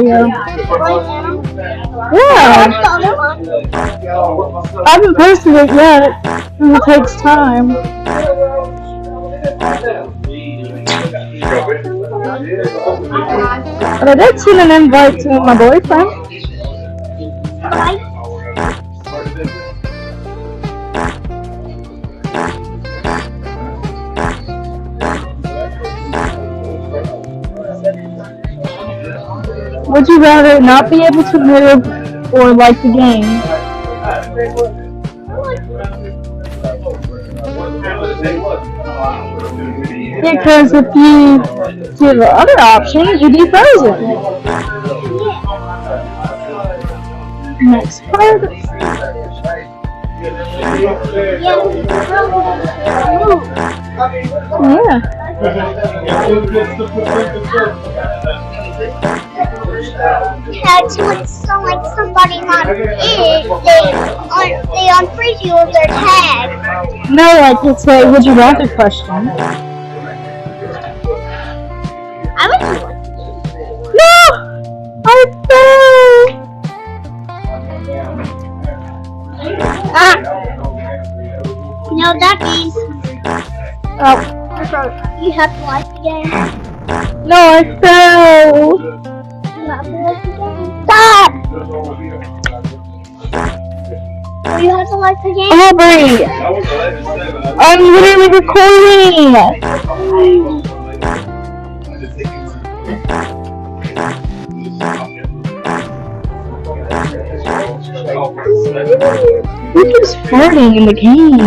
Yeah. Right now? Yeah. What's the other one? I haven't posted it yet. It takes time. But I did send an invite to my boyfriend. Right? Would you rather not be able to move or like the game? Because if you do the other option, you'd be frozen. Next part. Yeah. Yeah, to like sound like somebody not it, they unfreeze you with their tag. No, like it's a would you rather question. I would No! I fell! Ah! you know that means Oh. you have to life again. No, I fell! You have to life again. Stop! You have to life again. Aubrey! I'm literally recording! Who keeps farting in the game?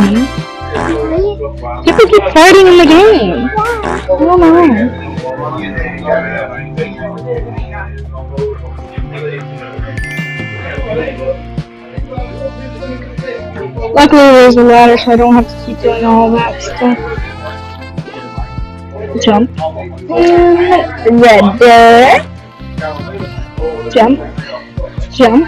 People keep farting in the game. I don't know. Luckily there's a ladder so I don't have to keep doing all that stuff. Jump. Red. Jump. Jump.